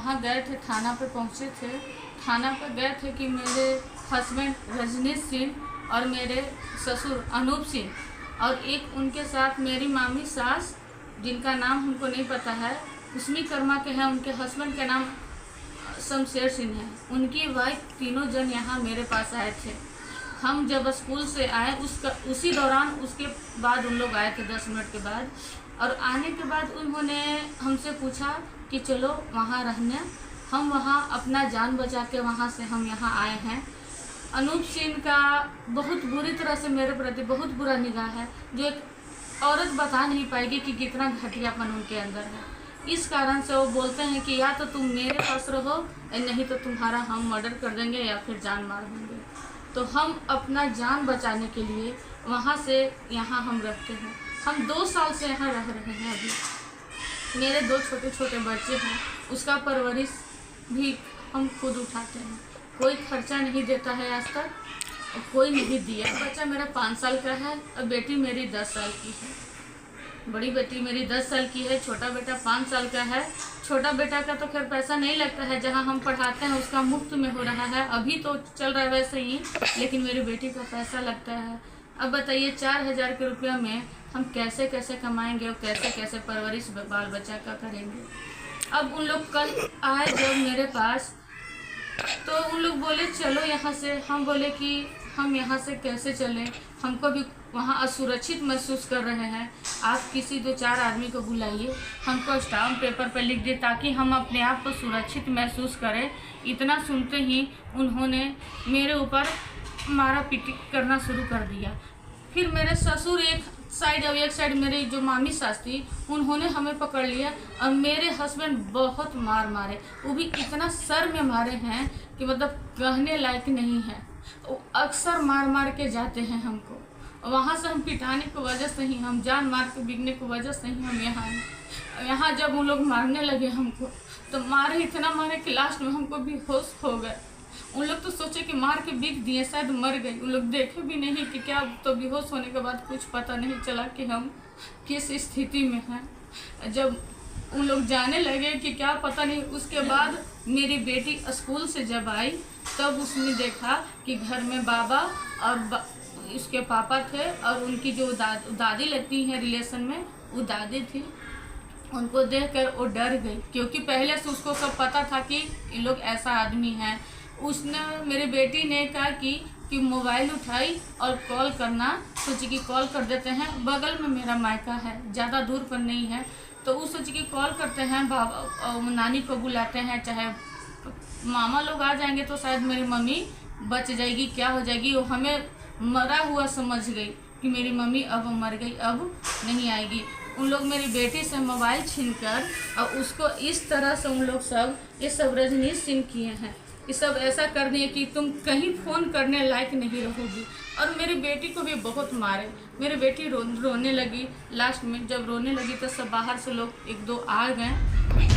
वहाँ गए थे, थाना पे पहुँचे थे। थाना पे गए थे कि मेरे हस्बैंड रजनीश सिंह और मेरे ससुर अनूप सिंह और एक उनके साथ मेरी मामी सास, जिनका नाम हमको नहीं पता है, कुसमी कर्मा के हैं, उनके हस्बैंड का नाम शमशेर सिंह है, उनकी वाइफ, तीनों जन यहाँ मेरे पास आए थे। हम जब स्कूल से आए उसी दौरान, उसके बाद उन लोग आए थे 10 मिनट के बाद। और आने के बाद उन्होंने हमसे पूछा कि चलो वहाँ रहने। हम वहाँ अपना जान बचा के वहाँ से हम यहाँ आए हैं। अनूप सिंह का बहुत बुरी तरह से मेरे प्रति बहुत बुरा निगाह है, जो एक औरत बता नहीं पाएगी कि कितना घटियापन उनके अंदर है। इस कारण से वो बोलते हैं कि या तो तुम मेरे पास रहो, नहीं तो तुम्हारा हम मर्डर कर देंगे या फिर जान मार देंगे। तो हम अपना जान बचाने के लिए वहाँ से यहाँ हम रहते हैं। हम 2 साल से यहाँ रह रहे हैं। अभी मेरे 2 छोटे छोटे बच्चे हैं, उसका परवरिश भी हम खुद उठाते हैं। कोई खर्चा नहीं देता है आज तक, कोई नहीं दिया। बच्चा मेरा 5 साल का है और बेटी मेरी 10 साल की है। बड़ी बेटी मेरी 10 साल की है, छोटा बेटा 5 साल का है। छोटा बेटा का तो खैर पैसा नहीं लगता है, जहाँ हम पढ़ाते हैं उसका मुफ्त में हो रहा है, अभी तो चल रहा है वैसे ही, लेकिन मेरी बेटी का पैसा लगता है। अब बताइए 4000 के रुपया में हम कैसे कैसे कमाएंगे और कैसे कैसे परवरिश बाल बच्चा का करेंगे। अब उन लोग कल आए जब मेरे पास, तो उन लोग बोले चलो यहाँ से। हम बोले कि हम यहाँ से कैसे चलें, हमको भी वहाँ असुरक्षित महसूस कर रहे हैं। आप किसी 2-4 आदमी को बुलाइए, हमको स्टाम्प पेपर पर लिख दे ताकि हम अपने आप को सुरक्षित महसूस करें। इतना सुनते ही उन्होंने मेरे ऊपर मारा पीटी करना शुरू कर दिया। फिर मेरे ससुर एक साइड और एक साइड मेरी जो मामी सास थी, उन्होंने हमें पकड़ लिया और मेरे हस्बैंड बहुत मार मारे। वो भी इतना सर में मारे हैं कि मतलब कहने लायक नहीं है। वो अक्सर मार मार के जाते हैं हमको। वहाँ से हम पिटाने की वजह से ही, हम जान मार के बिकने की वजह से ही हम यहाँ आए। यहाँ जब उन लोग मारने लगे हमको, तो मारे, इतना मारे कि लास्ट में हमको भी होश हो गए। उन लोग तो सोचे कि मार के बिक दिए, शायद मर गई। उन लोग देखे भी नहीं कि क्या, तो बेहोश होने के बाद कुछ पता नहीं चला कि हम किस स्थिति में हैं। जब उन लोग जाने लगे कि क्या पता नहीं, उसके बाद मेरी बेटी स्कूल से जब आई तब उसने देखा कि घर में बाबा और उसके पापा थे और उनकी जो दादी लगती हैं रिलेशन में, वो दादी थी। उनको देखकर वो डर गई, क्योंकि पहले से उसको सब पता था कि ये लोग ऐसा आदमी है। उसने, मेरी बेटी ने कहा कि मोबाइल उठाई और कॉल करना, सोची कि कॉल कर देते हैं, बगल में मेरा मायका है, ज़्यादा दूर पर नहीं है। तो उस सोची कि कॉल करते हैं, बाबा नानी को बुलाते हैं, चाहे मामा लोग आ जाएंगे तो शायद मेरी मम्मी बच जाएगी, क्या हो जाएगी। वो हमें मरा हुआ समझ गई कि मेरी मम्मी अब मर गई, अब नहीं आएगी। उन लोग मेरी बेटी से मोबाइल छीनकर और उसको इस तरह से उन लोग ये सब रजनीश सिंह किए हैं। ये सब ऐसा कर दिए कि तुम कहीं फ़ोन करने लायक नहीं रहोगी। और मेरी बेटी को भी बहुत मारे। मेरी बेटी रोने लगी। लास्ट में जब रोने लगी तो सब बाहर से लोग 1-2 आ गए